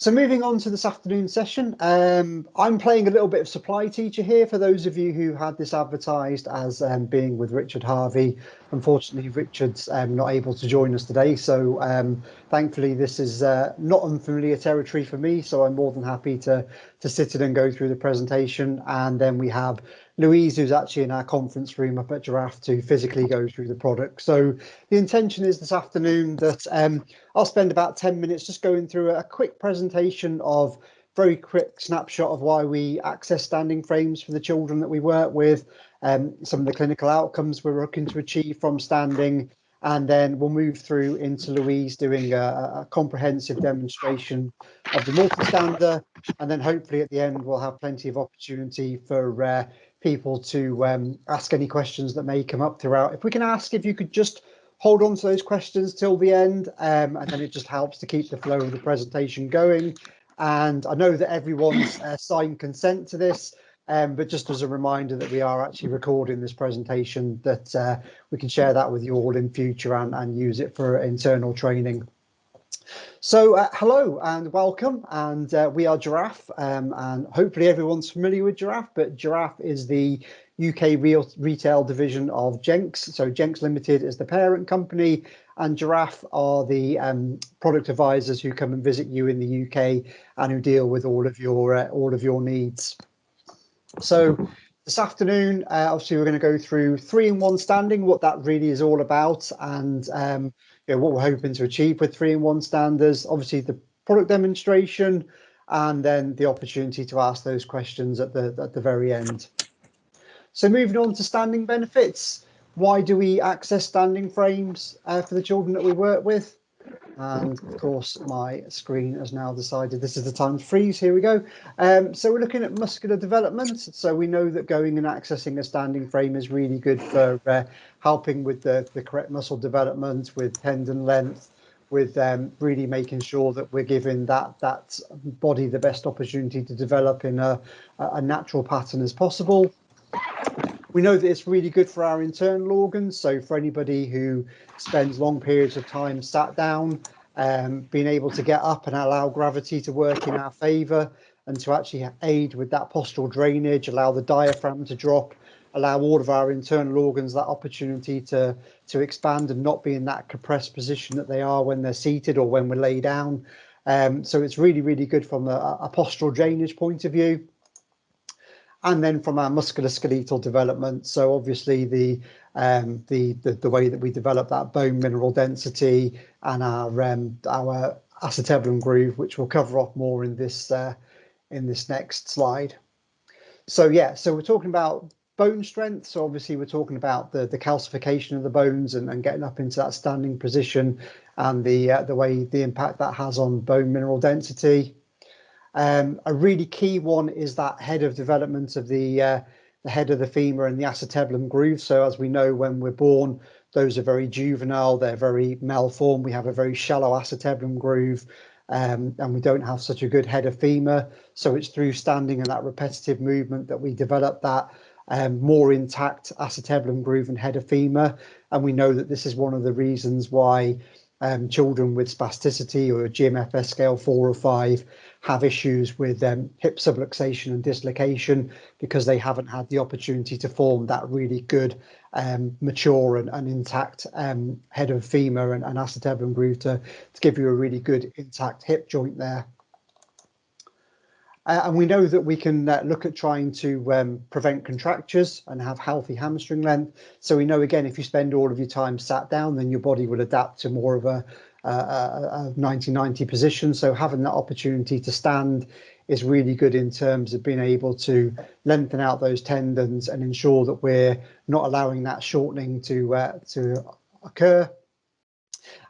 So moving on to this afternoon session, I'm playing a little bit of supply teacher here for those of you who had this advertised as being with Richard Harvey. Unfortunately, Richard's not able to join us today, so thankfully this is not unfamiliar territory for me, so I'm more than happy to sit in and go through the presentation. And then we have Louise, who's actually in our conference room up at Jiraffe, to physically go through the product. So the intention is this afternoon that I'll spend about 10 minutes just going through a quick presentation of very quick snapshot of why we access standing frames for the children that we work with, some of the clinical outcomes we're looking to achieve from standing, and then we'll move through into Louise doing a comprehensive demonstration of the multistander, and then hopefully at the end we'll have plenty of opportunity for people to ask any questions that may come up throughout. If we can ask if you could just hold on to those questions till the end, and then it just helps to keep the flow of the presentation going. And I know that everyone's signed consent to this, but just as a reminder that we are actually recording this presentation, that we can share that with you all in future and use it for internal training. So hello and welcome, and we are Jiraffe, and hopefully everyone's familiar with Jiraffe, but Jiraffe is the UK retail division of Jenx. So Jenx Limited is the parent company, and Jiraffe are the product advisors who come and visit you in the UK and who deal with all of your needs. So this afternoon, obviously, we're going to go through 3-in-1 standing, what that really is all about, and what we're hoping to achieve with 3-in-1 standers. Obviously, the product demonstration, and then the opportunity to ask those questions at the very end. So moving on to standing benefits, why do we access standing frames for the children that we work with? And of course, my screen has now decided this is the time to freeze. Here we go. So we're looking at muscular development. So we know that going and accessing a standing frame is really good for helping with the correct muscle development, with tendon length, with really making sure that we're giving that body the best opportunity to develop in a natural pattern as possible. We know that it's really good for our internal organs. So for anybody who spends long periods of time sat down, being able to get up and allow gravity to work in our favour and to actually aid with that postural drainage, allow the diaphragm to drop, allow all of our internal organs that opportunity to expand and not be in that compressed position that they are when they're seated or when we lay down. So it's really, really good from a postural drainage point of view. And then from our musculoskeletal development, so obviously the way that we develop that bone mineral density and our acetabulum groove, which we'll cover off more in this next slide. So we're talking about bone strength. So obviously we're talking about the calcification of the bones and getting up into that standing position, and the way the impact that has on bone mineral density. A really key one is that head of development of the head of the femur and the acetabulum groove. So as we know, when we're born, those are very juvenile, they're very malformed. We have a very shallow acetabulum groove, and we don't have such a good head of femur. So it's through standing and that repetitive movement that we develop that more intact acetabulum groove and head of femur. And we know that this is one of the reasons why children with spasticity or a GMFS scale 4 or 5 have issues with hip subluxation and dislocation, because they haven't had the opportunity to form that really good mature and intact head of femur and acetabulum groove to give you a really good intact hip joint there. And we know that we can look at trying to prevent contractures and have healthy hamstring length. So we know, again, if you spend all of your time sat down, then your body will adapt to more of a 90-90 position. So having that opportunity to stand is really good in terms of being able to lengthen out those tendons and ensure that we're not allowing that shortening to occur.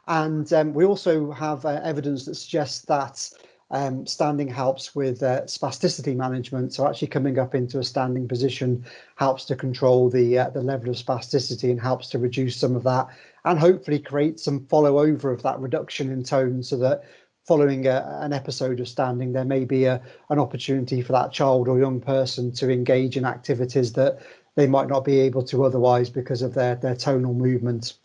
And we also have evidence that suggests that standing helps with spasticity management. So actually coming up into a standing position helps to control the level of spasticity and helps to reduce some of that, and hopefully create some follow over of that reduction in tone, so that following an episode of standing, there may be an opportunity for that child or young person to engage in activities that they might not be able to otherwise because of their tonal movement.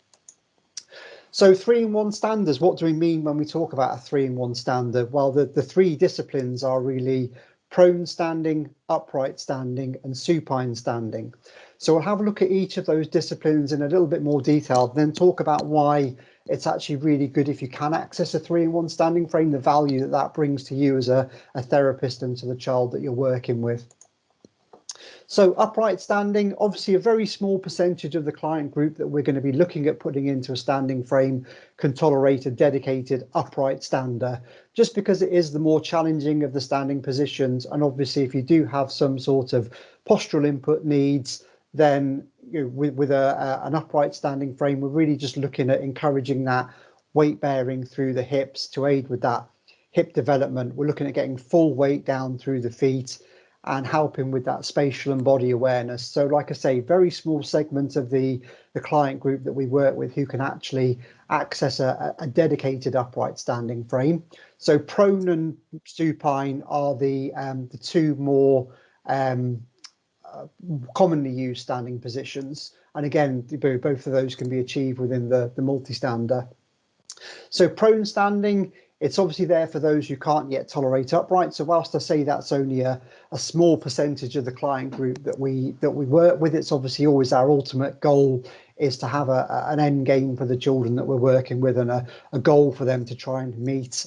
So 3-in-1 standards, what do we mean when we talk about a 3-in-1 standard? Well, the three disciplines are really prone standing, upright standing, and supine standing. So we'll have a look at each of those disciplines in a little bit more detail, then talk about why it's actually really good if you can access a 3-in-1 standing frame, the value that that brings to you as a therapist and to the child that you're working with. So upright standing, obviously a very small percentage of the client group that we're going to be looking at putting into a standing frame can tolerate a dedicated upright stander, just because it is the more challenging of the standing positions. And obviously if you do have some sort of postural input needs, then with an upright standing frame, we're really just looking at encouraging that weight bearing through the hips to aid with that hip development. We're looking at getting full weight down through the feet and helping with that spatial and body awareness. So like I say, very small segment of the client group that we work with who can actually access a dedicated upright standing frame. So prone and supine are the two more commonly used standing positions. And again, both of those can be achieved within the multi-stander. So prone standing, it's obviously there for those who can't yet tolerate upright. So whilst I say that's only a small percentage of the client group that we work with, it's obviously always our ultimate goal is to have an end game for the children that we're working with and a goal for them to try and meet.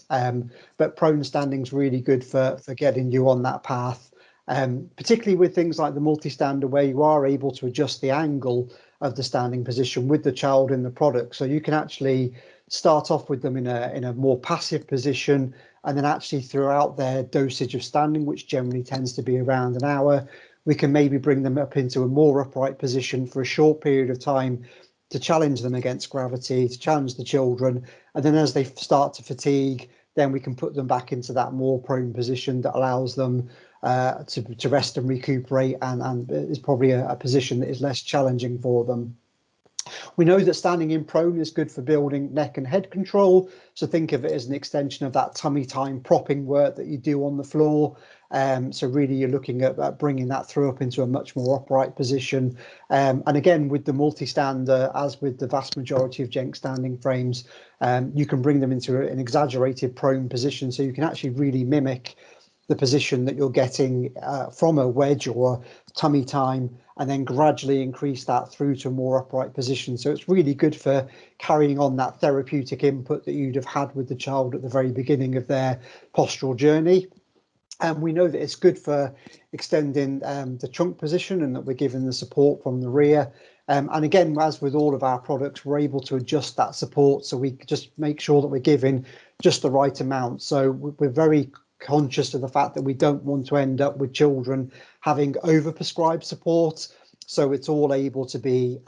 But prone standing is really good for getting you on that path. Particularly with things like the multi-stander, where you are able to adjust the angle of the standing position with the child in the product. So you can actually start off with them in a more passive position, and then actually throughout their dosage of standing, which generally tends to be around an hour, we can maybe bring them up into a more upright position for a short period of time to challenge them against gravity, to challenge the children. And then as they start to fatigue, then we can put them back into that more prone position that allows them to rest and recuperate, and is probably a position that is less challenging for them. We know that standing in prone is good for building neck and head control. So think of it as an extension of that tummy time propping work that you do on the floor. So really you're looking at bringing that through up into a much more upright position. And again, with the multi-stander, as with the vast majority of Jenx standing frames, you can bring them into an exaggerated prone position. So you can actually really mimic the position that you're getting from a wedge or a tummy time, and then gradually increase that through to a more upright position. So it's really good for carrying on that therapeutic input that you'd have had with the child at the very beginning of their postural journey. And we know that it's good for extending the trunk position, and that we're giving the support from the rear. And again, as with all of our products, we're able to adjust that support, so we just make sure that we're giving just the right amount. So we're very conscious of the fact that we don't want to end up with children having overprescribed support. So it's all able to be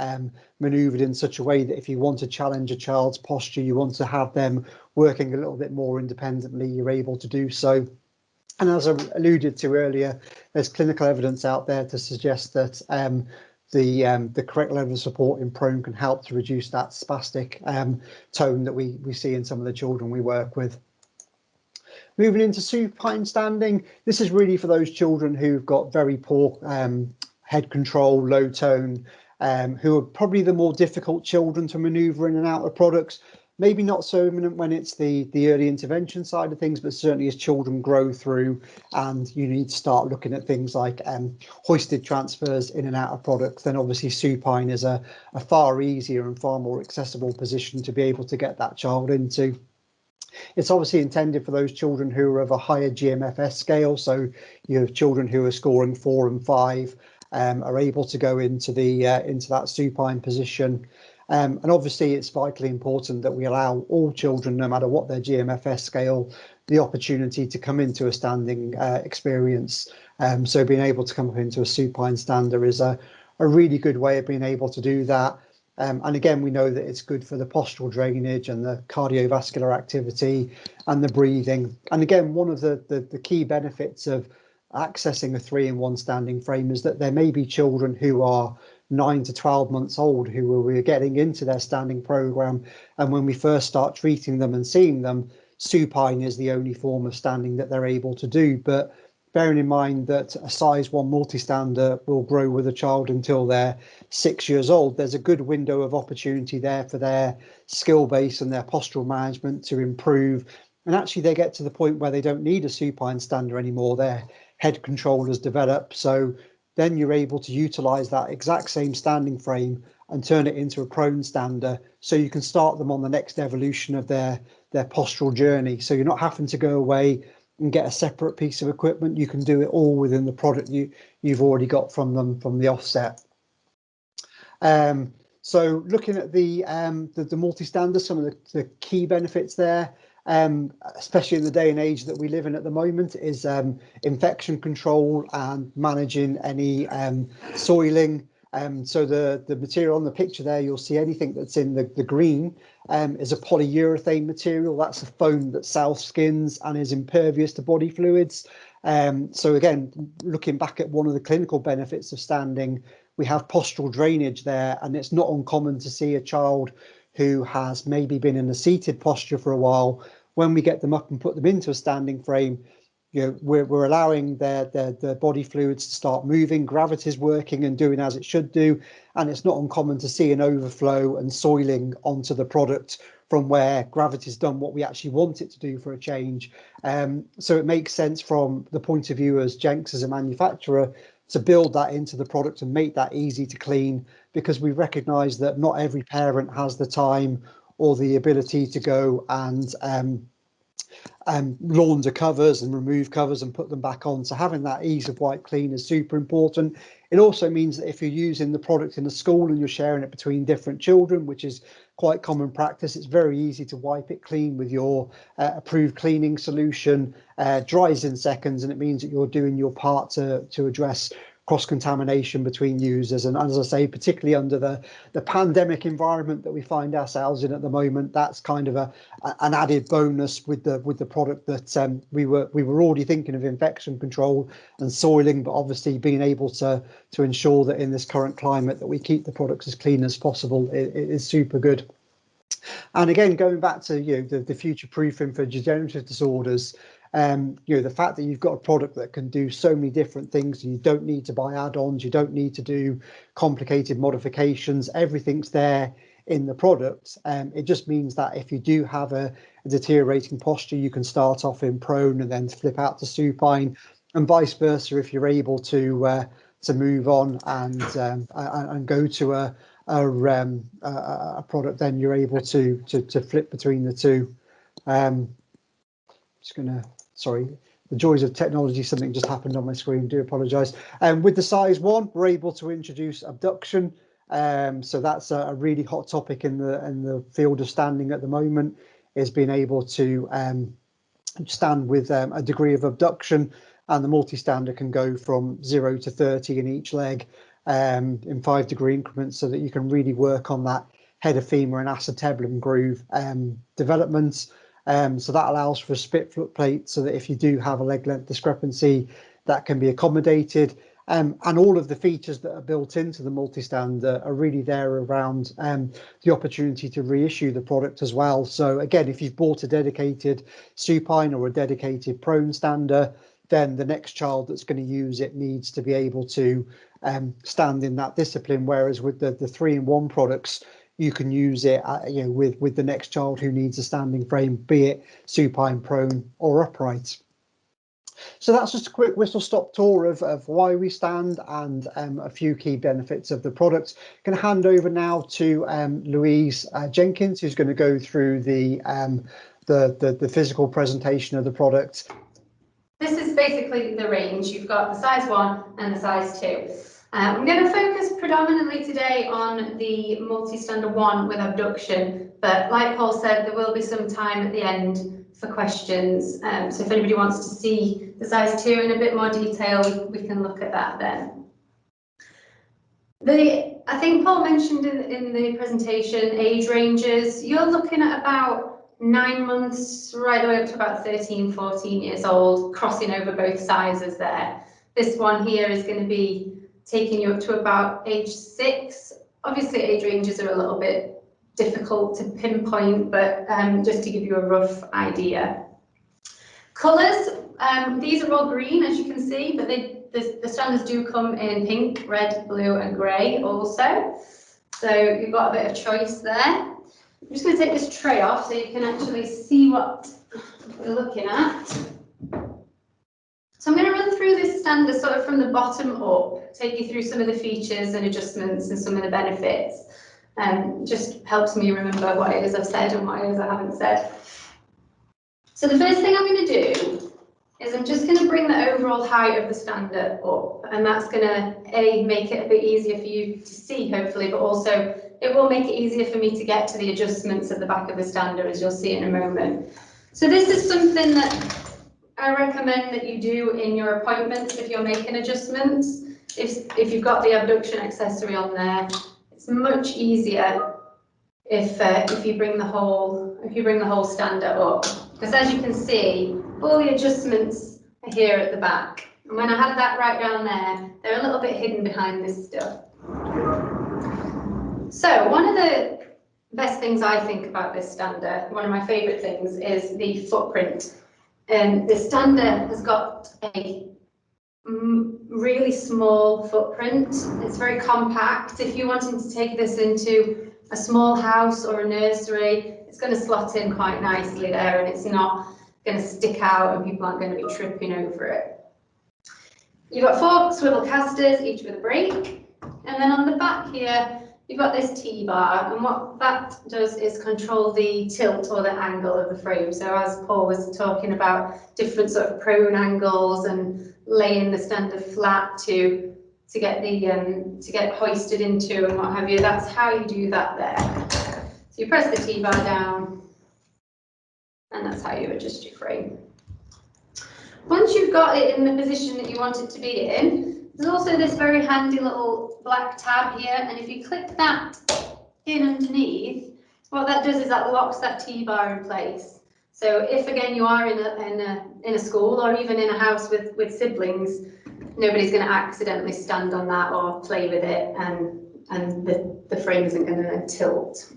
manoeuvred in such a way that if you want to challenge a child's posture, you want to have them working a little bit more independently, you're able to do so. And as I alluded to earlier, there's clinical evidence out there to suggest that the correct level of support in prone can help to reduce that spastic tone that we see in some of the children we work with. Moving into supine standing, this is really for those children who've got very poor head control, low tone, who are probably the more difficult children to manoeuvre in and out of products. Maybe not so imminent when it's the early intervention side of things, but certainly as children grow through and you need to start looking at things like hoisted transfers in and out of products, then obviously supine is a far easier and far more accessible position to be able to get that child into. It's obviously intended for those children who are of a higher GMFS scale. So you have children who are scoring 4 and 5 are able to go into that supine position. And obviously it's vitally important that we allow all children, no matter what their GMFS scale, the opportunity to come into a standing experience. So being able to come up into a supine stander is a really good way of being able to do that. And again, we know that it's good for the postural drainage and the cardiovascular activity and the breathing. And again, one of the key benefits of accessing a 3-in-1 standing frame is that there may be children who are 9 to 12 months old who we're getting into their standing program. And when we first start treating them and seeing them, supine is the only form of standing that they're able to do. But bearing in mind that a size 1 multistander will grow with a child until they're 6 years old, there's a good window of opportunity there for their skill base and their postural management to improve. And actually they get to the point where they don't need a supine stander anymore. Their head control has developed. So then you're able to utilize that exact same standing frame and turn it into a prone stander, so you can start them on the next evolution of their postural journey. So you're not having to go away and get a separate piece of equipment. You can do it all within the product you've already got from them from the offset. So looking at the multi-stander, some of the key benefits there, especially in the day and age that we live in at the moment, is infection control and managing any soiling. So the material on the picture there, you'll see anything that's in the green is a polyurethane material. That's a foam that self-skins and is impervious to body fluids. So again, looking back at one of the clinical benefits of standing, we have postural drainage there, and it's not uncommon to see a child who has maybe been in a seated posture for a while. When we get them up and put them into a standing frame, you know, we're allowing their body fluids to start moving, gravity's working and doing as it should do, and it's not uncommon to see an overflow and soiling onto the product from where gravity's done what we actually want it to do for a change. So it makes sense from the point of view as Jenx as a manufacturer to build that into the product and make that easy to clean, because we recognise that not every parent has the time or the ability to go and launder covers and remove covers and put them back on. So having that ease of wipe clean is super important. It also means that if you're using the product in a school and you're sharing it between different children, which is quite common practice, it's very easy to wipe it clean with your approved cleaning solution. Dries in seconds, and it means that you're doing your part to address cross-contamination between users. And as I say, particularly under the pandemic environment that we find ourselves in at the moment, that's kind of an added bonus with the product, that we were already thinking of infection control and soiling, but obviously being able to ensure that in this current climate that we keep the products as clean as possible it is super good. And again, going back to the future proofing for degenerative disorders, the fact that you've got a product that can do so many different things, you don't need to buy add-ons, you don't need to do complicated modifications, everything's there in the product. It just means that if you do have a deteriorating posture, you can start off in prone and then flip out to supine, and vice versa. If you're able to move on and go to a product, then you're able to flip between the two. Sorry, the joys of technology, something just happened on my screen, do apologise. With the size 1, we're able to introduce abduction. So that's a really hot topic in the field of standing at the moment, is being able to stand with a degree of abduction, and the multi-stander can go from 0 to 30 in each leg in 5-degree increments, so that you can really work on that head of femur and acetabulum groove development. So that allows for a split foot plate, so that if you do have a leg length discrepancy, that can be accommodated. And all of the features that are built into the multi-stander are really there around the opportunity to reissue the product as well. So again, if you've bought a dedicated supine or a dedicated prone stander, then the next child that's going to use it needs to be able to stand in that discipline. Whereas with the 3-in-1 products, you can use it with the next child who needs a standing frame, be it supine, prone or upright. So that's just a quick whistle-stop tour of why we stand and a few key benefits of the product. I'm going to hand over now to Louise Jenkins, who's going to go through the physical presentation of the product. This is basically the range. You've got the size 1 and the size 2. I'm going to focus predominantly today on the multi-stander 1 with abduction, but like Paul said, there will be some time at the end for questions. So if anybody wants to see the size 2 in a bit more detail, we can look at that then. I think Paul mentioned in the presentation age ranges. You're looking at about 9 months right the way up to about 13, 14 years old, crossing over both sizes there. This one here is going to be taking you up to about age 6. Obviously age ranges are a little bit difficult to pinpoint, but just to give you a rough idea. Colours, These are all green, as you can see, but the standards do come in pink, red, blue, and grey also. So you've got a bit of choice there. I'm just going to take this tray off so you can actually see what we're looking at. So I'm going to run through this standard sort of from the bottom up, take you through some of the features and adjustments and some of the benefits. Just helps me remember what it is I've said and what it is I haven't said. So the first thing I'm going to do is I'm just going to bring the overall height of the standard up, and that's going to make it a bit easier for you to see, hopefully, but also it will make it easier for me to get to the adjustments at the back of the standard, as you'll see in a moment. So this is something that I recommend that you do in your appointments if you're making adjustments. If you've got the abduction accessory on there, it's much easier if you bring the whole standard up, because as you can see, all the adjustments are here at the back. And when I had that right down there, they're a little bit hidden behind this stuff. So one of the best things I think about this standard, one of my favourite things, is the footprint. This standard has got a really small footprint. It's very compact. If you're wanting to take this into a small house or a nursery, it's going to slot in quite nicely there, and it's not going to stick out and people aren't going to be tripping over it. You've got 4 swivel casters, each with a brake, and then on the back here you've got this T-bar, and what that does is control the tilt or the angle of the frame. So as Paul was talking about different sort of prone angles and laying the standard flat to get hoisted into and what have you, that's how you do that there. So you press the T-bar down, and that's how you adjust your frame. Once you've got it in the position that you want it to be in, there's also this very handy little black tab here, and if you click that in underneath, what that does is that locks that T-bar in place. So if again you are in a school or even in a house with siblings, nobody's going to accidentally stand on that or play with it, and the frame isn't going to tilt.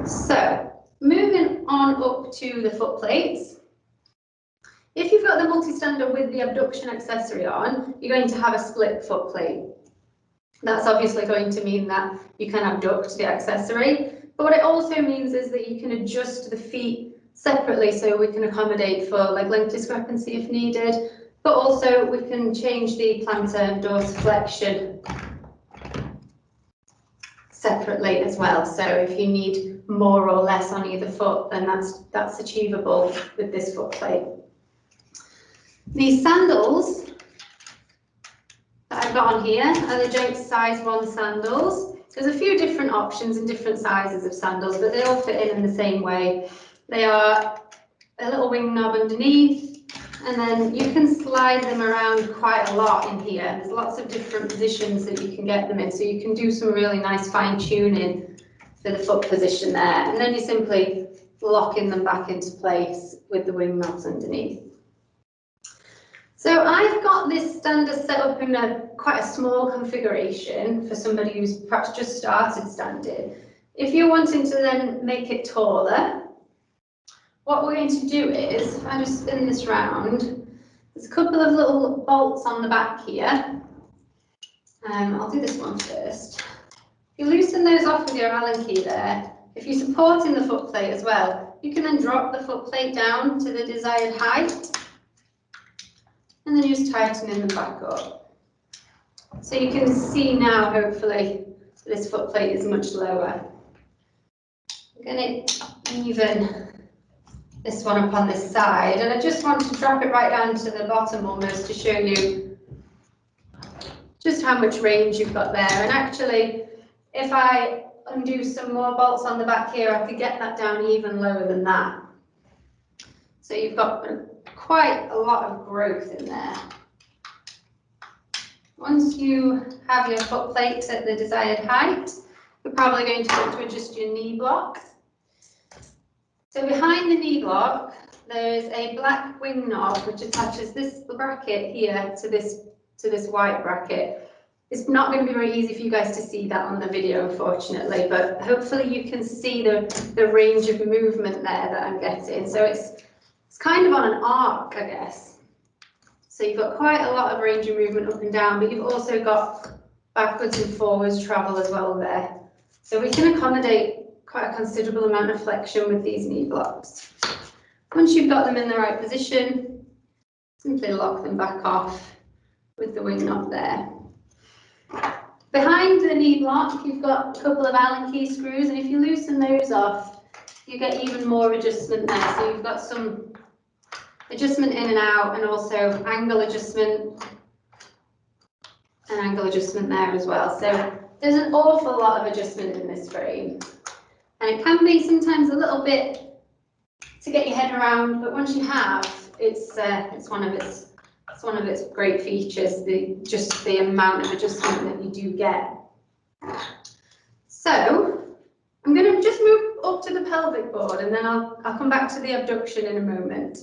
So moving on up to the foot plates. If you've got the multi-stander with the abduction accessory on, you're going to have a split foot plate. That's obviously going to mean that you can abduct the accessory, but what it also means is that you can adjust the feet separately, so we can accommodate for leg length discrepancy if needed, but also we can change the plantar and dorsiflexion separately as well. So if you need more or less on either foot, then that's achievable with this foot plate. These sandals that I've got on here are the Jenx size 1 sandals. There's a few different options and different sizes of sandals, but they all fit in the same way. They are a little wing knob underneath, and then you can slide them around quite a lot in here. There's lots of different positions that you can get them in, so you can do some really nice fine tuning for the foot position there, and then you're simply locking them back into place with the wing knobs underneath. So I've got this standard set up in quite a small configuration for somebody who's perhaps just started standing. If you're wanting to then make it taller, what we're going to do is, if I just spin this round, there's a couple of little bolts on the back here. I'll do this one first. If you loosen those off with your Allen key there, if you're supporting the foot plate as well, you can then drop the foot plate down to the desired height, and then just tightening them back up. So you can see now, hopefully, this foot plate is much lower. I'm going to even this one up on this side, and I just want to drop it right down to the bottom almost to show you just how much range you've got there. And actually, if I undo some more bolts on the back here, I could get that down even lower than that. So you've got quite a lot of growth in there. Once you have your foot plate at the desired height, you're probably going to want to adjust your knee block. So behind the knee block, there's a black wing knob which attaches this bracket here to this white bracket. It's not going to be very easy for you guys to see that on the video, unfortunately, but hopefully you can see the range of movement there that I'm getting. So it's kind of on an arc, I guess. So you've got quite a lot of range of movement up and down, but you've also got backwards and forwards travel as well there. So we can accommodate quite a considerable amount of flexion with these knee blocks. Once you've got them in the right position, simply lock them back off with the wing nut there. Behind the knee block, you've got a couple of Allen key screws, and if you loosen those off, you get even more adjustment there. So you've got some adjustment in and out, and also angle adjustment and angle adjustment there as well. So there's an awful lot of adjustment in this frame, and it can be sometimes a little bit to get your head around, but once you have, it's one of its great features, just the amount of adjustment that you do get. So I'm going to just move up to the pelvic board, and then I'll come back to the abduction in a moment.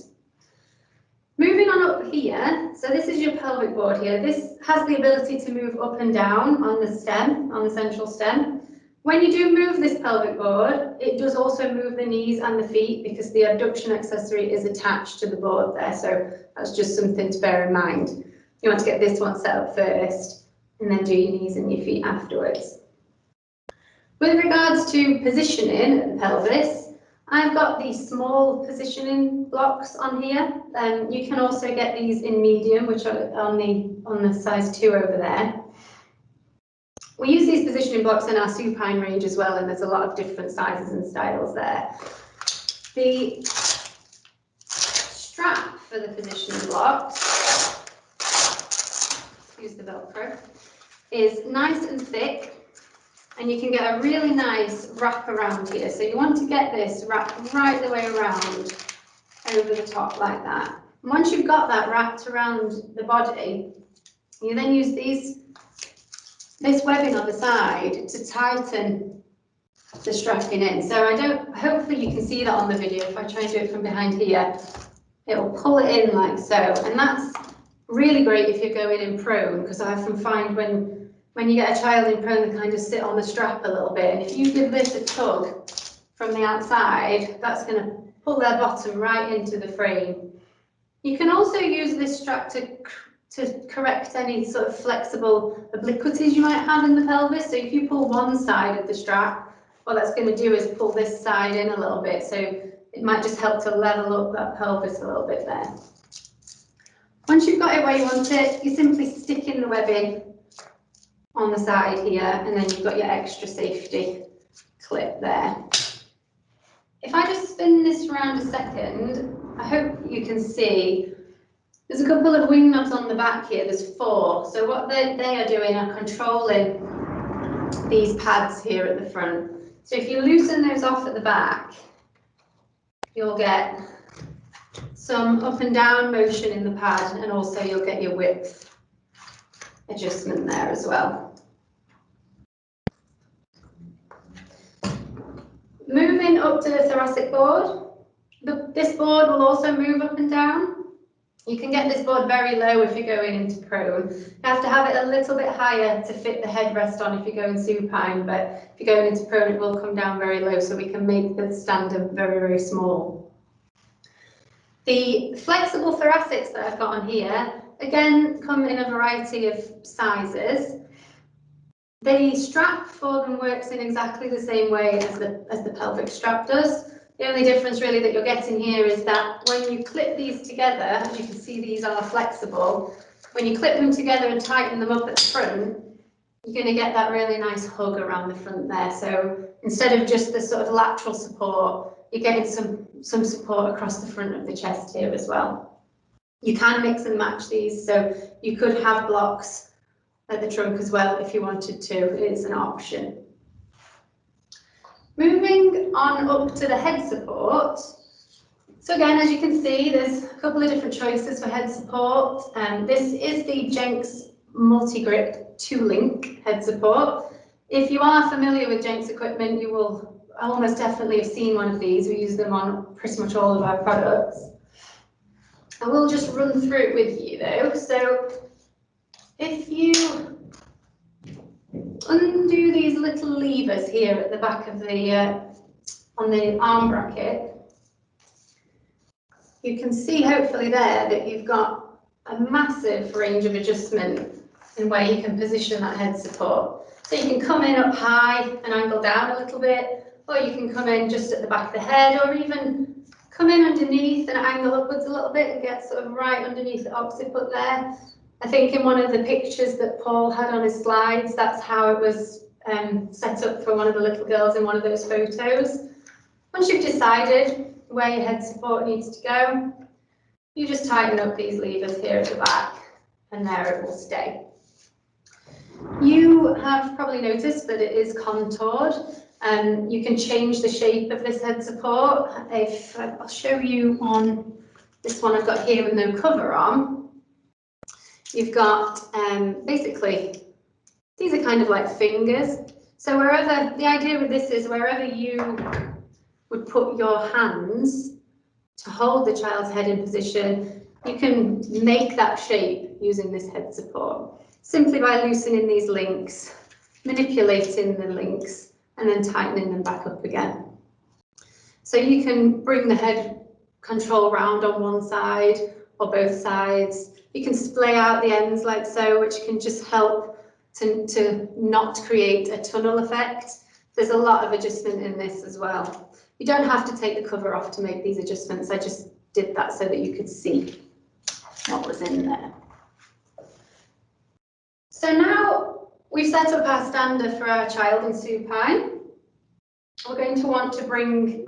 Moving on up here, so this is your pelvic board here. This has the ability to move up and down on the stem, on the central stem. When you do move this pelvic board, it does also move the knees and the feet because the abduction accessory is attached to the board there. So that's just something to bear in mind. You want to get this one set up first and then do your knees and your feet afterwards. With regards to positioning at the pelvis, I've got these small positioning blocks on here. You can also get these in medium, which are on the size 2 over there. We use these positioning blocks in our supine range as well, and there's a lot of different sizes and styles there. The strap for the positioning blocks, use the Velcro, is nice and thick, and you can get a really nice wrap around here. So you want to get this wrapped right the way around over the top like that. And once you've got that wrapped around the body, you then use this webbing on the side to tighten the strapping in. So hopefully you can see that on the video. If I try and do it from behind here, it will pull it in like so. And that's really great if you're going in prone, because I often find when you get a child in prone, they kind of sit on the strap a little bit. And if you give this a tug from the outside, that's going to pull their bottom right into the frame. You can also use this strap to correct any sort of flexible obliquities you might have in the pelvis. So if you pull one side of the strap, what that's going to do is pull this side in a little bit. So it might just help to level up that pelvis a little bit there. Once you've got it where you want it, you simply stick in the webbing on the side here, and then you've got your extra safety clip there. If I just spin this around a second, I hope you can see there's a couple of wing nubs on the back here. There's 4. So what they are doing are controlling these pads here at the front. So if you loosen those off at the back, you'll get some up and down motion in the pad, and also you'll get your width adjustment there as well. Moving up to the thoracic board, this board will also move up and down. You can get this board very low if you're going into prone. You have to have it a little bit higher to fit the headrest on if you're going supine, but if you're going into prone, it will come down very low, so we can make the stander very, very small. The flexible thoracics that I've got on here, again, come in a variety of sizes. The strap for them works in exactly the same way as the pelvic strap does. The only difference really that you're getting here is that when you clip these together, as you can see, these are flexible. When you clip them together and tighten them up at the front, you're going to get that really nice hug around the front there. So instead of just the sort of lateral support, you're getting some support across the front of the chest here as well. You can mix and match these, so you could have blocks at the trunk as well if you wanted to. It is an option. Moving on up to the head support. So again, as you can see, there's a couple of different choices for head support. This is the Jenx Multi-Grip 2-link head support. If you are familiar with Jenx equipment, you will almost definitely have seen one of these. We use them on pretty much all of our products. I will just run through it with you though. So if you undo these little levers here at the back of the on the arm bracket, you can see hopefully there that you've got a massive range of adjustment in where you can position that head support. So you can come in up high and angle down a little bit, or you can come in just at the back of the head, or even come in underneath and angle upwards a little bit and get sort of right underneath the occiput there. I think in one of the pictures that Paul had on his slides, that's how it was set up for one of the little girls in one of those photos. Once you've decided where your head support needs to go, you just tighten up these levers here at the back, and there it will stay. You have probably noticed that it is contoured, and you can change the shape of this head support. I'll show you on this one I've got here with no cover on. You've got basically, these are kind of like fingers. So wherever, the idea with this is wherever you would put your hands to hold the child's head in position, you can make that shape using this head support, simply by loosening these links, manipulating the links, and then tightening them back up again. So you can bring the head control round on one side or both sides. You can splay out the ends like so, which can just help to not create a tunnel effect. There's a lot of adjustment in this as well. You don't have to take the cover off to make these adjustments. I just did that so that you could see what was in there. So now we've set up our stander for our child in supine. We're going to want to bring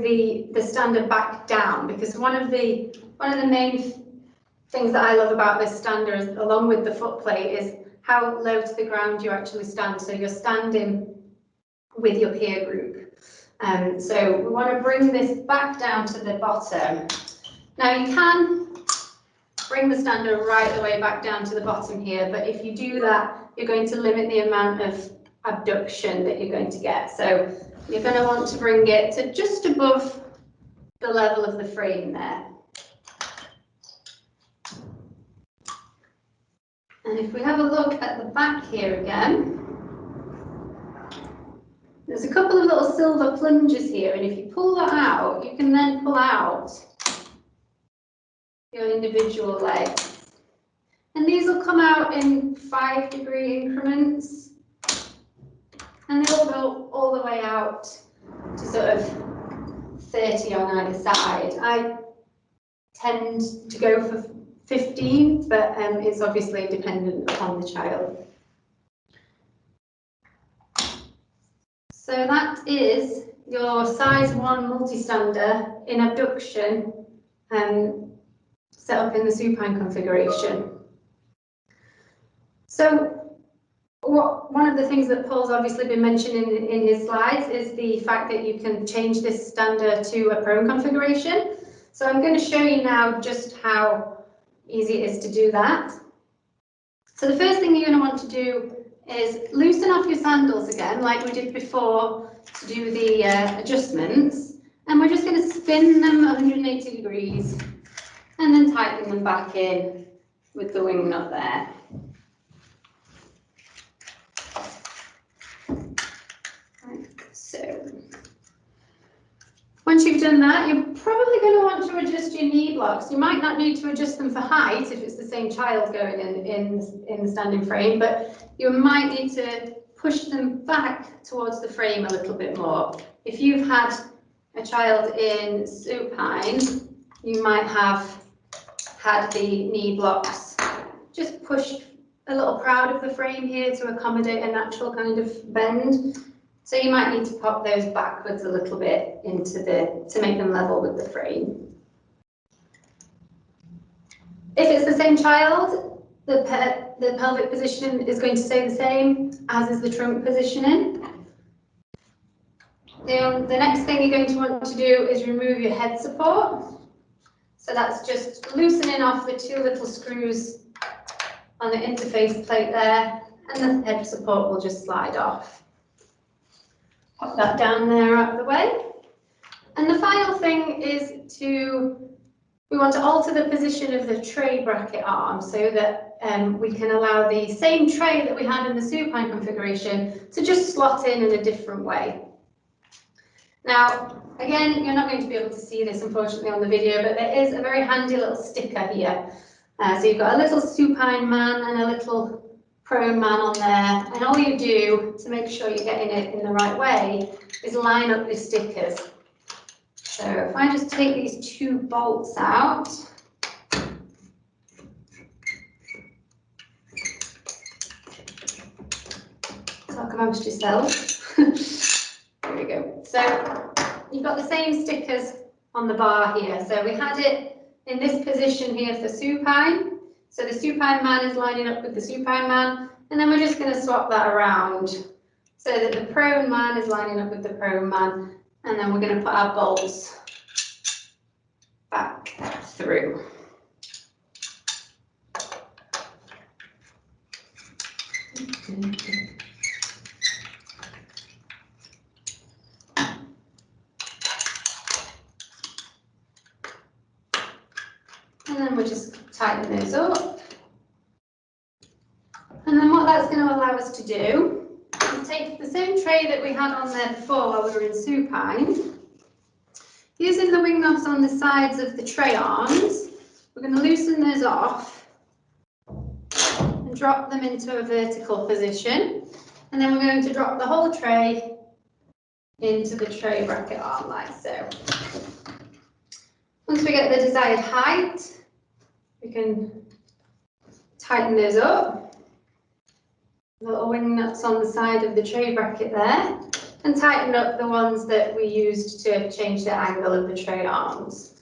the stander back down, because one of the main things that I love about this stander, is, along with the foot plate, is how low to the ground you actually stand. So you're standing with your peer group. So we want to bring this back down to the bottom. Now you can bring the stander right the way back down to the bottom here, but if you do that, you're going to limit the amount of abduction that you're going to get. So you're going to want to bring it to just above the level of the frame there. And if we have a look at the back here again, there's a couple of little silver plunges here, and if you pull that out, you can then pull out your individual legs. And these will come out in 5-degree increments, and they'll go all the way out to sort of 30 on either side. I tend to go for 15, but it's obviously dependent upon the child. So that is your size 1 multistander in abduction set up in the supine configuration. So one of the things that Paul's obviously been mentioning in his slides is the fact that you can change this stander to a prone configuration. So I'm going to show you now just how easy it is to do that. So the first thing you're going to want to do is loosen off your sandals again, like we did before, to do the adjustments. And we're just going to spin them 180 degrees and then tighten them back in with the wing nut there. So once you've done that, you're probably going to want to adjust your knee blocks. You might not need to adjust them for height if it's the same child going in the standing frame, but you might need to push them back towards the frame a little bit more. If you've had a child in supine, you might have had the knee blocks just pushed a little proud of the frame here to accommodate a natural kind of bend. So you might need to pop those backwards a little bit to make them level with the frame. If it's the same child, the pelvic position is going to stay the same, as is the trunk positioning. The next thing you're going to want to do is remove your head support. So that's just loosening off the 2 little screws on the interface plate there, and the head support will just slide off. Pop that down there out of the way. And the final thing is to We want to alter the position of the tray bracket arm so that we can allow the same tray that we had in the supine configuration to just slot in a different way. Now, again, you're not going to be able to see this unfortunately on the video, but there is a very handy little sticker here. So you've got a little supine man and a little prone man on there, and all you do to make sure you're getting it in the right way is line up your stickers. So if I just take these two bolts out, talk amongst yourselves. There we go. So you've got the same stickers on the bar here. So we had it in this position here for supine. So the supine man is lining up with the supine man, and then we're just going to swap that around so that the prone man is lining up with the prone man, and then we're going to put our bolts back through. And then we'll just tighten those up. And then what that's going to allow us to do is take the same tray that we had on there before while we were in supine. Using the wing knobs on the sides of the tray arms, we're going to loosen those off and drop them into a vertical position. And then we're going to drop the whole tray into the tray bracket arm like so. Once we get the desired height, we can tighten those up. Little wing nuts on the side of the tray bracket there, and tighten up the ones that we used to change the angle of the tray arms.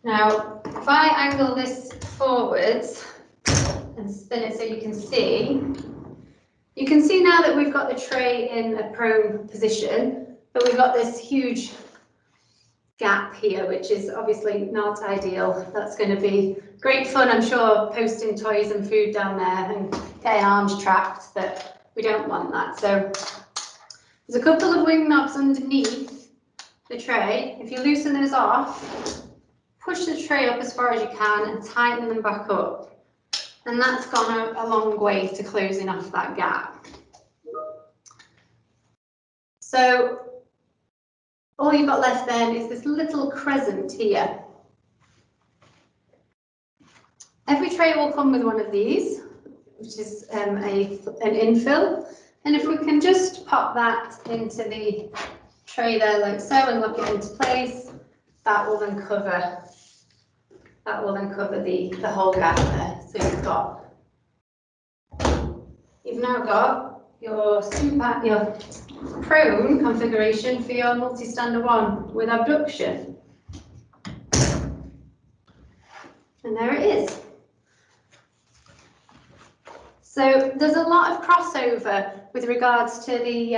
Now, if I angle this forwards and spin it so you can see now that we've got the tray in a prone position, but we've got this huge gap here, which is obviously not ideal. That's going to be great fun, I'm sure, posting toys and food down there and getting arms trapped, but we don't want that. So there's a couple of wing knobs underneath the tray. If you loosen those off, push the tray up as far as you can and tighten them back up. And that's gone a long way to closing off that gap. So all you've got left then is this little crescent here. Every tray will come with one of these, which is an infill. And if we can just pop that into the tray there like so and lock it into place, that will then cover the whole gap there. So you've now got your prone configuration for your multi-stander 1 with abduction. And there it is. So there's a lot of crossover with regards to the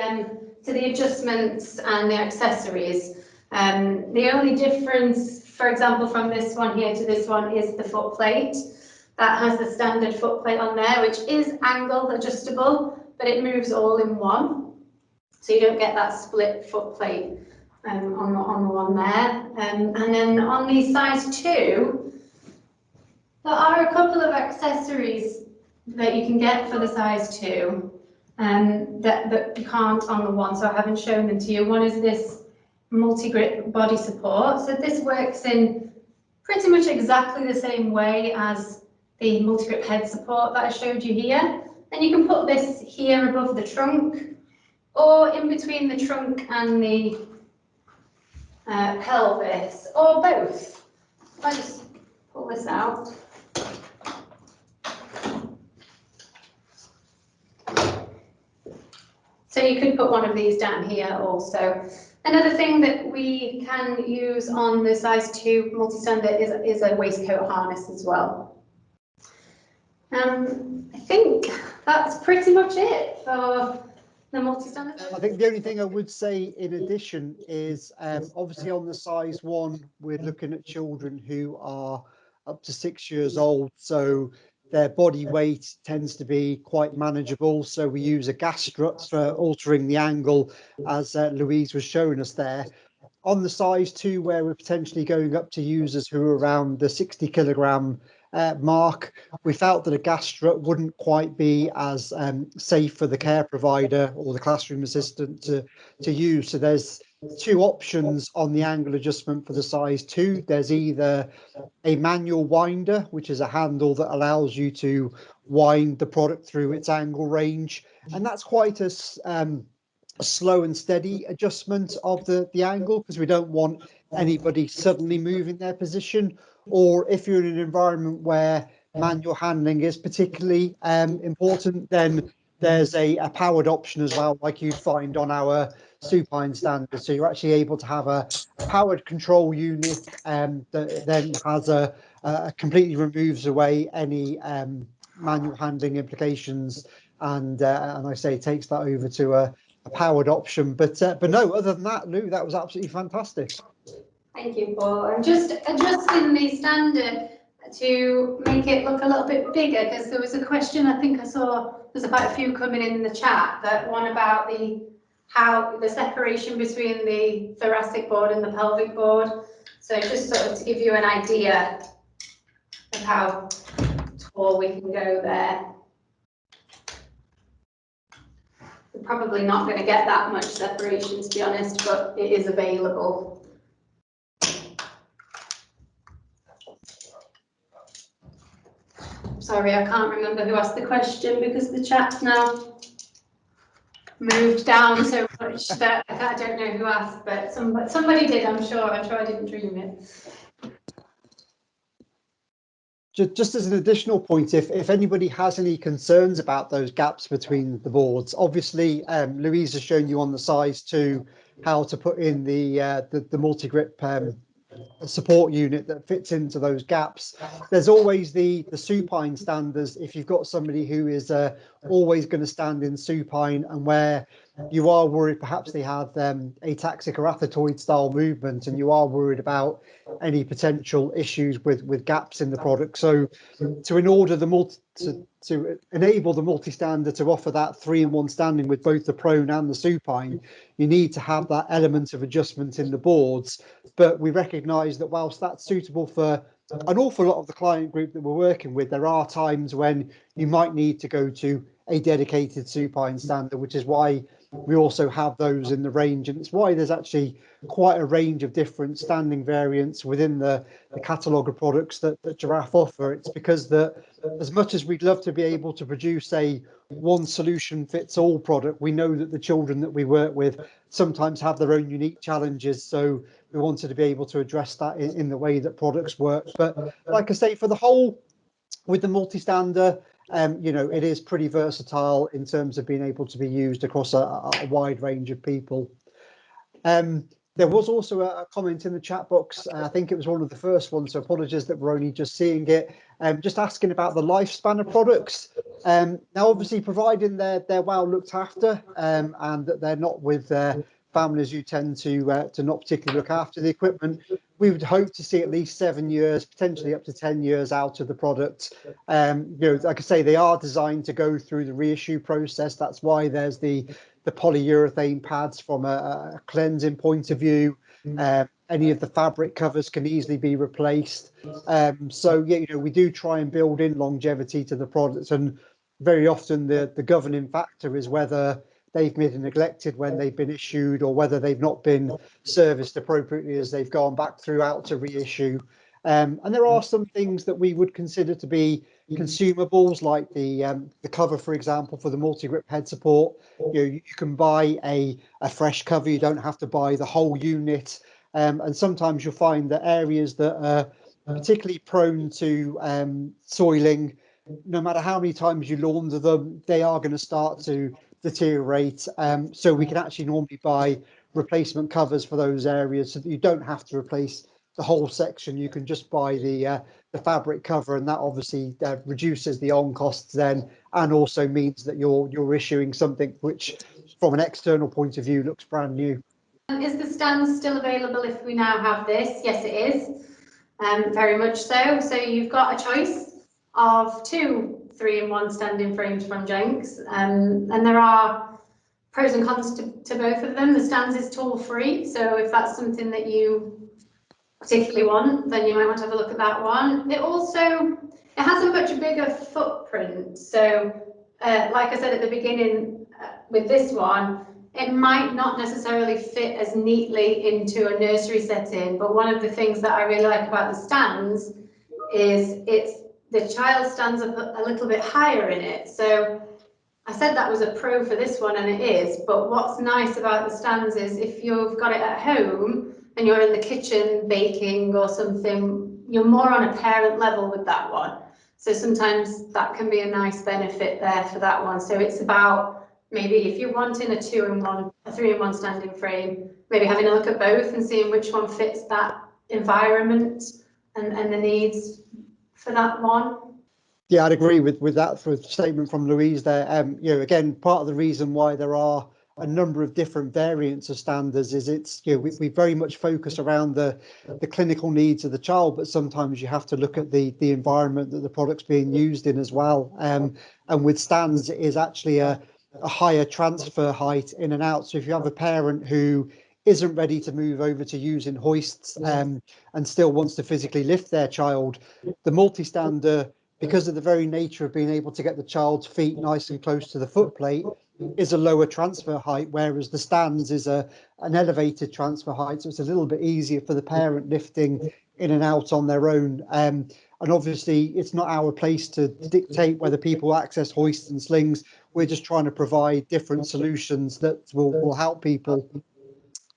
adjustments and the accessories. The only difference, for example, from this one here to this one is the foot plate. That has the standard foot plate on there, which is angle adjustable, but it moves all in one. So you don't get that split foot plate on the one there. And then on the size 2, there are a couple of accessories that you can get for the size 2 that you can't on the 1, so I haven't shown them to you. One is this multi-grip body support. So this works in pretty much exactly the same way as the multi-grip head support that I showed you here. And you can put this here above the trunk or in between the trunk and the pelvis, or both. If I just pull this out. So you could put one of these down here also. Another thing that we can use on the size 2 multi-stander is a waistcoat harness as well. I think that's pretty much it for the multi-stander. I think the only thing I would say in addition is obviously on the size 1, we're looking at children who are up to 6 years old. So their body weight tends to be quite manageable. So we use a gas strut for altering the angle, as Louise was showing us there. on the size 2, where we're potentially going up to users who are around the 60 kilogram mark, we felt that a gas strut wouldn't quite be as safe for the care provider or the classroom assistant to use. So there's 2 options on the angle adjustment for the size 2. There's either a manual winder, which is a handle that allows you to wind the product through its angle range, and that's quite a slow and steady adjustment of the angle, because we don't want anybody suddenly moving their position. Or if you're in an environment where manual handling is particularly important, then there's a powered option as well, like you'd find on our supine standard. So you're actually able to have a powered control unit that then has a completely removes away any manual handling implications, and I say takes that over to a powered option. But no, other than that, Lou, that was absolutely fantastic. Thank you, Paul. I'm just adjusting the standard to make it look a little bit bigger, because there was a question I think I saw, there's quite a few coming in the chat, that one about how the separation between the thoracic board and the pelvic board. So just sort of to give you an idea of how tall we can go there. We're probably not going to get that much separation, to be honest, but it is available. Sorry, I can't remember who asked the question, because the chat's now moved down so much that I don't know who asked, but somebody did, I'm sure. I didn't dream it. Just as an additional point, if anybody has any concerns about those gaps between the boards, obviously Louise has shown you on the size 2 how to put in the multi-grip support unit that fits into those gaps. There's always the supine standers. If you've got somebody who is always going to stand in supine, and where you are worried perhaps they have ataxic or athetoid style movement, and you are worried about any potential issues with gaps in the product. So to enable the multi-stander to offer that 3-in-1 standing with both the prone and the supine, you need to have that element of adjustment in the boards. But we recognise that whilst that's suitable for an awful lot of the client group that we're working with, there are times when you might need to go to a dedicated supine stander, which is why we also have those in the range. And it's why there's actually quite a range of different standing variants within the catalogue of products that Jiraffe offer. It's because that as much as we'd love to be able to produce a one solution fits all product, we know that the children that we work with sometimes have their own unique challenges. So we wanted to be able to address that in the way that products work. But like I say, for the whole, with the multi-stander, you know, it is pretty versatile in terms of being able to be used across a wide range of people. There was also a comment in the chat box. I think it was one of the first ones, so apologies that we're only just seeing it. Just asking about the lifespan of products. Now, obviously, providing they're well looked after and that they're not with families who tend to not particularly look after the equipment, we would hope to see at least 7 years, potentially up to 10 years out of the product. You know, like I say, they are designed to go through the reissue process. That's why there's the polyurethane pads from a cleansing point of view. Any of the fabric covers can easily be replaced. So yeah, you know, we do try and build in longevity to the products, and very often the governing factor is whether they've been neglected when they've been issued, or whether they've not been serviced appropriately as they've gone back throughout to reissue. And there are some things that we would consider to be consumables, like the cover, for example, for the multi-grip head support. You know, you can buy a fresh cover. You don't have to buy the whole unit. And sometimes you'll find that areas that are particularly prone to soiling, no matter how many times you launder them, they are going to start to deteriorate. So we can actually normally buy replacement covers for those areas, so that you don't have to replace the whole section. You can just buy the fabric cover, and that obviously reduces the on costs then, and also means that you're issuing something which, from an external point of view, looks brand new. Is the stand still available if we now have this? Yes, it is. Very much so. So you've got a choice of 2 3-in-1 standing frames from Jenx, and there are pros and cons to both of them. The stands is tool free, so if that's something that you particularly want, then you might want to have a look at that one. It has a much bigger footprint, so like I said at the beginning, with this one, it might not necessarily fit as neatly into a nursery setting, but one of the things that I really like about the stands is the child stands up a little bit higher in it. So I said that was a pro for this one, and it is, but what's nice about the stands is if you've got it at home and you're in the kitchen baking or something, you're more on a parent level with that one. So sometimes that can be a nice benefit there for that one. So it's about maybe if you're wanting a 2-in-1, a 3-in-1 standing frame, maybe having a look at both and seeing which one fits that environment and the needs for that one. Yeah, I'd agree with that statement from Louise there. You know, again, part of the reason why there are a number of different variants of standards is it's, you know, we very much focus around the clinical needs of the child, but sometimes you have to look at the environment that the product's being used in as well. And with stands, it is actually a higher transfer height in and out. So if you have a parent who isn't ready to move over to using hoists and still wants to physically lift their child, the multi-stander, because of the very nature of being able to get the child's feet nice and close to the foot plate, is a lower transfer height, whereas the stands is an elevated transfer height, so it's a little bit easier for the parent lifting in and out on their own. And obviously it's not our place to dictate whether people access hoists and slings. We're just trying to provide different solutions that will help people.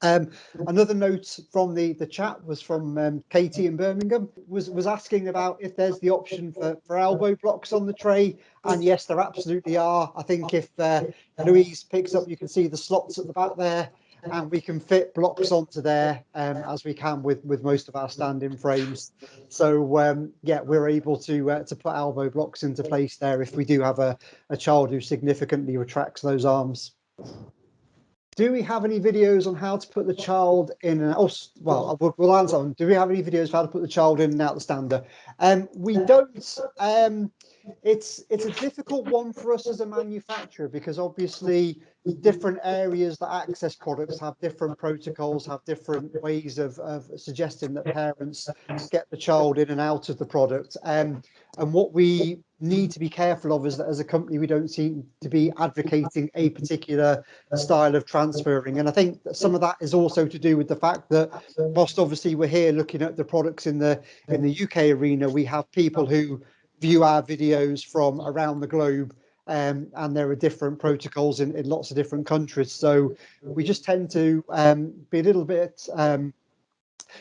Another note from the chat was from Katie in Birmingham, was asking about if there's the option for elbow blocks on the tray, and yes, there absolutely are. I think if Louise picks up, you can see the slots at the back there, and we can fit blocks onto there as we can with most of our standing frames. So yeah, we're able to put elbow blocks into place there if we do have a child who significantly retracts those arms. Do we have any videos on how to put the child in and out? Well, we'll answer on. Do we have any videos of how to put the child in and out the stander? We don't. It's a difficult one for us as a manufacturer, because obviously different areas that access products have different protocols, have different ways of suggesting that parents get the child in and out of the product. And what we need to be careful of is that as a company, we don't seem to be advocating a particular style of transferring. And I think that some of that is also to do with the fact that whilst obviously we're here looking at the products in the UK arena, we have people who view our videos from around the globe, and there are different protocols in lots of different countries. So we just tend to be a little bit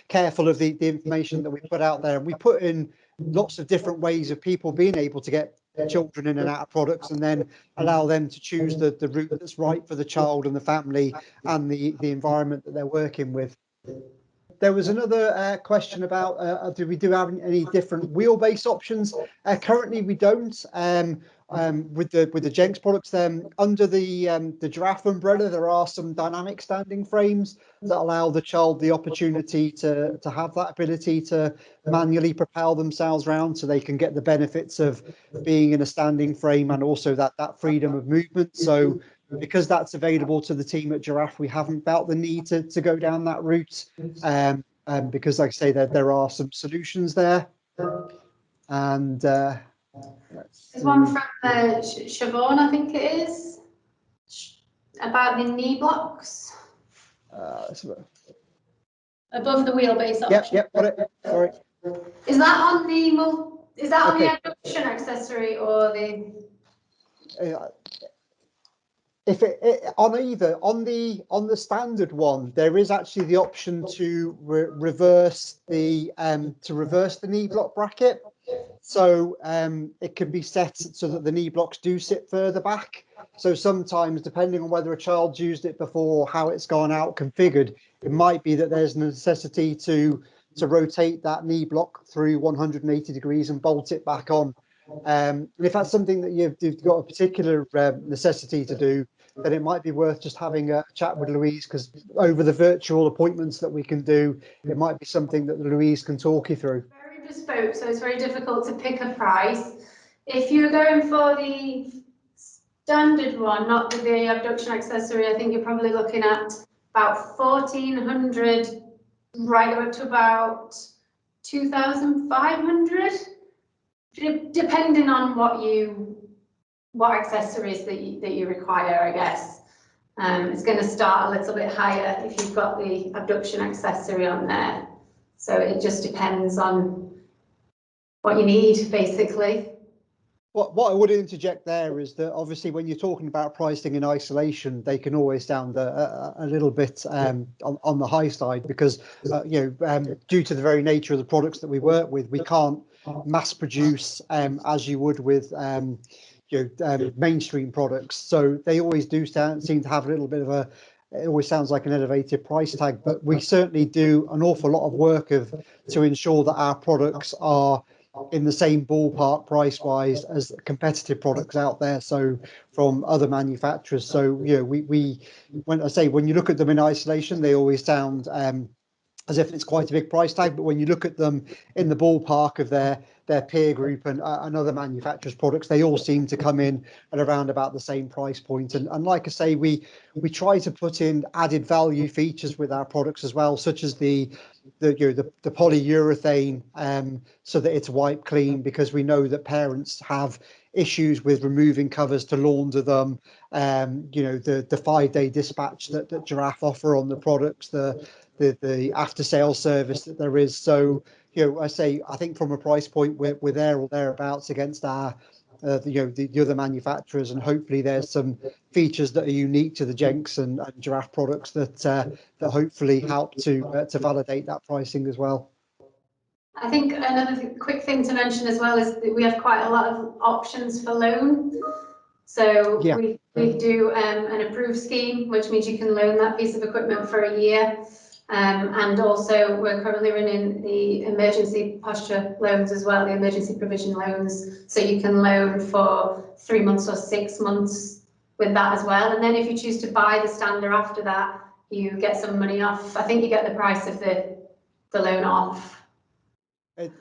careful of the information that we put out there. And we put in lots of different ways of people being able to get children in and out of products, and then allow them to choose the route that's right for the child and the family and the environment that they're working with. There was another question about do we have any different wheelbase options? Currently, we don't. With the Jenx products, under the Giraffe umbrella, there are some dynamic standing frames that allow the child the opportunity to have that ability to manually propel themselves around, so they can get the benefits of being in a standing frame and also that freedom of movement. So because that's available to the team at Giraffe, we haven't felt the need to go down that route, because like I say, there are some solutions there. And there's one from Siobhan, I think it is, about the knee blocks above the wheelbase option. Yep, got it. Sorry. Is that on the adduction accessory or the? If on the standard one, there is actually the option to reverse the knee block bracket. So it can be set so that the knee blocks do sit further back. So sometimes, depending on whether a child's used it before or how it's gone out configured, it might be that there's a necessity to rotate that knee block through 180 degrees and bolt it back on. And if that's something that you've got a particular necessity to do, then it might be worth just having a chat with Louise, because over the virtual appointments that we can do, it might be something that Louise can talk you through. Very bespoke, so it's very difficult to pick a price. If you're going for the standard one, not with the abduction accessory, I think you're probably looking at about 1,400, right up to about 2,500, depending on what accessories that you require, I guess. It's going to start a little bit higher if you've got the abduction accessory on there. So it just depends on what you need, basically. What I would interject there is that obviously when you're talking about pricing in isolation, they can always sound a little bit on the high side, because due to the very nature of the products that we work with, we can't mass produce as you would with mainstream products. So they always do seem to have a little bit of a, it always sounds like an elevated price tag, but we certainly do an awful lot of work to ensure that our products are in the same ballpark price wise as competitive products out there, so from other manufacturers. So we when I say, when you look at them in isolation, they always sound as if it's quite a big price tag, but when you look at them in the ballpark of their peer group and other manufacturers' products, they all seem to come in at around about the same price point. And like I say, we try to put in added value features with our products as well, such as the polyurethane, so that it's wipe clean, because we know that parents have issues with removing covers to launder them. The 5-day dispatch that Jiraffe offer on the products, the after sales service that there is. So I think from a price point we're there or thereabouts against our the other manufacturers, and hopefully there's some features that are unique to the Jenx and Jiraffe products that hopefully help to validate that pricing as well. I think another quick thing to mention as well is that we have quite a lot of options for loan. So yeah. we do an approved scheme, which means you can loan that piece of equipment for a year. And also we're currently running the emergency posture loans as well, the emergency provision loans. So you can loan for 3 months or 6 months with that as well. And then if you choose to buy the stander after that, you get some money off. I think you get the price of the loan off.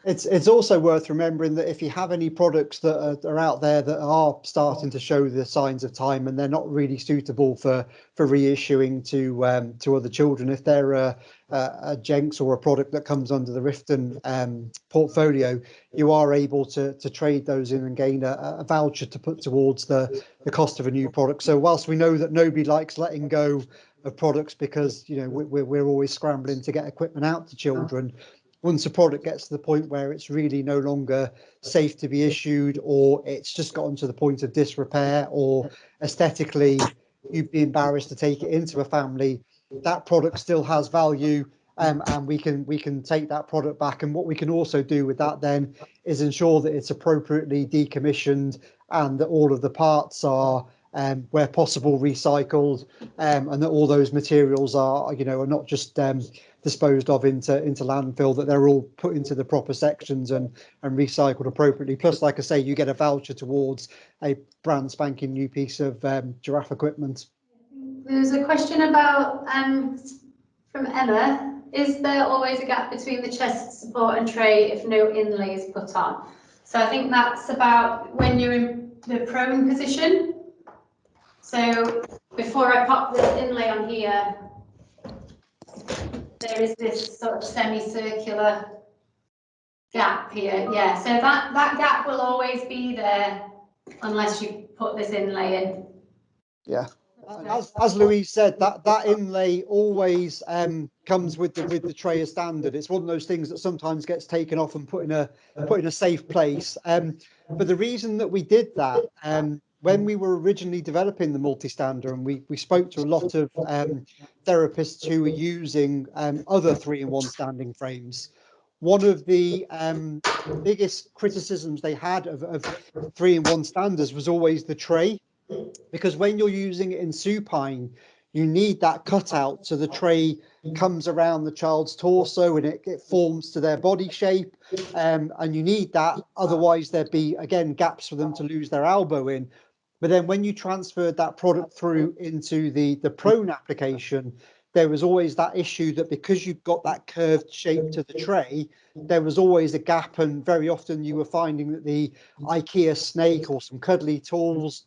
It's also worth remembering that if you have any products that are out there that are starting to show the signs of time and they're not really suitable for reissuing to other children, if they're a Jenx or a product that comes under the Riften portfolio, you are able to trade those in and gain a voucher to put towards the cost of a new product. So whilst we know that nobody likes letting go of products, because we're always scrambling to get equipment out to children, once a product gets to the point where it's really no longer safe to be issued, or it's just gotten to the point of disrepair, or aesthetically you'd be embarrassed to take it into a family, that product still has value, and we can take that product back. And what we can also do with that then is ensure that it's appropriately decommissioned and that all of the parts are where possible recycled, and that all those materials are not just disposed of into landfill, that they're all put into the proper sections and recycled appropriately. Plus, like I say, you get a voucher towards a brand spanking new piece of Jiraffe equipment. There's a question about from Emma: is there always a gap between the chest support and tray if no inlay is put on? So I think that's about when you're in the prone position. So before I pop the inlay on here, there is this sort of semicircular gap here. Yeah, so that gap will always be there unless you put this inlay in. Yeah. As Louise said, that inlay always comes with the tray as standard. It's one of those things that sometimes gets taken off and put in a safe place. But the reason that we did that, when we were originally developing the Multistander, and we spoke to a lot of therapists who were using other 3-in-1 standing frames, one of the biggest criticisms they had of 3-in-1 standards was always the tray. Because when you're using it in supine, you need that cutout so the tray comes around the child's torso and it forms to their body shape, and you need that, otherwise there'd be again gaps for them to lose their elbow in. But then when you transferred that product through into the prone application, there was always that issue that because you've got that curved shape to the tray, there was always a gap, and very often you were finding that the IKEA snake or some cuddly toys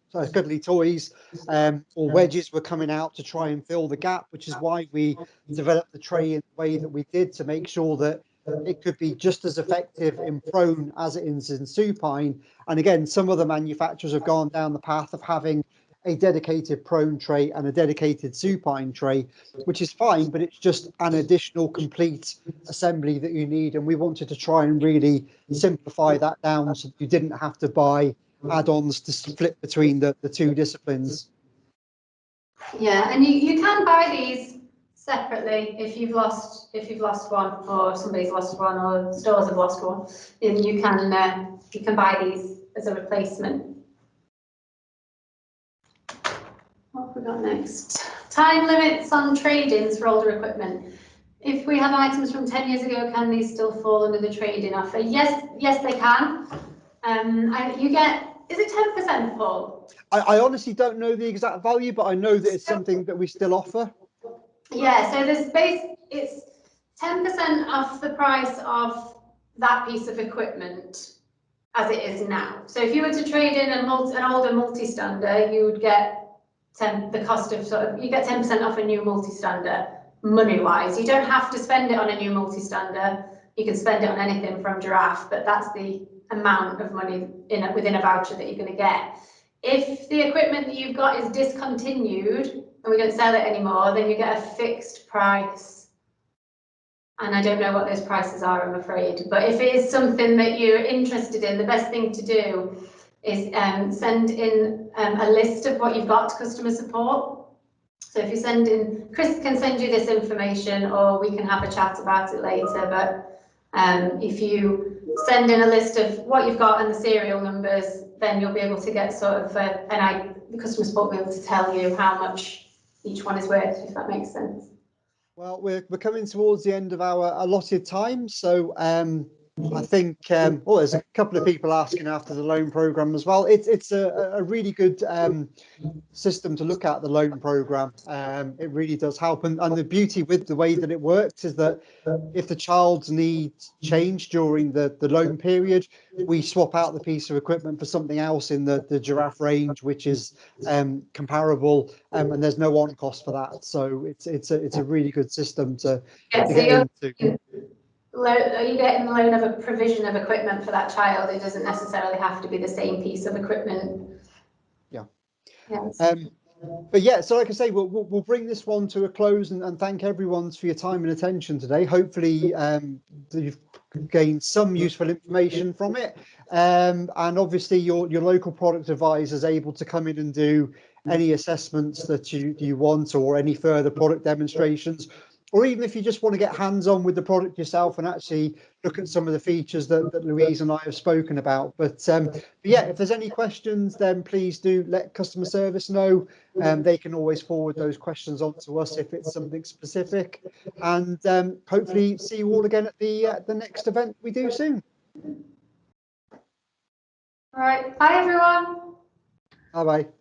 or wedges were coming out to try and fill the gap, which is why we developed the tray in the way that we did, to make sure that it could be just as effective in prone as it is in supine. And again, some other manufacturers have gone down the path of having a dedicated prone tray and a dedicated supine tray, which is fine, but it's just an additional complete assembly that you need. And we wanted to try and really simplify that down so that you didn't have to buy add-ons to split between the two disciplines. Yeah, and you can buy these separately if you've lost one, or somebody's lost one, or stores have lost one. And you can buy these as a replacement. What have we got next? Time limits on trade-ins for older equipment. If we have items from 10 years ago, can these still fall under the trade-in offer? Yes, they can. You get, is it 10%, Paul? I honestly don't know the exact value, but I know that it's something that we still offer. Yeah, so it's 10% off the price of that piece of equipment as it is now. So if you were to trade in an older multi-stander, you would get the cost of you get 10% off a new multi-stander money-wise. You don't have to spend it on a new multi-stander. You can spend it on anything from Jiraffe, but that's the amount of money within a voucher that you're going to get. If the equipment that you've got is discontinued and we don't sell it anymore, then you get a fixed price. And I don't know what those prices are, I'm afraid. But if it is something that you're interested in, the best thing to do is send in a list of what you've got to customer support. So if you send in, Chris can send you this information, or we can have a chat about it later. But if you send in a list of what you've got and the serial numbers, then you'll be able to get sort of the customer support will be able to tell you how much each one is worth, if that makes sense. Well, we're coming towards the end of our allotted time, so I think there's a couple of people asking after the loan program as well. It's a really good system to look at, the loan program. It really does help, and the beauty with the way that it works is that if the child's needs change during the loan period, we swap out the piece of equipment for something else in the Jiraffe range, which is comparable, and there's no on cost for that. So it's a really good system to get into. Are you getting the loan of a provision of equipment for that child? It doesn't necessarily have to be the same piece of equipment. Yeah. Yes. But yeah, so like I say, we'll bring this one to a close, and thank everyone for your time and attention today. Hopefully you've gained some useful information from it, and obviously your local product advisor is able to come in and do any assessments that you want, or any further product demonstrations, or even if you just want to get hands-on with the product yourself and actually look at some of the features that Louise and I have spoken about. But yeah, if there's any questions, then please do let customer service know. They can always forward those questions on to us if it's something specific. And hopefully see you all again at the next event we do soon. All right. Bye, everyone. Bye-bye.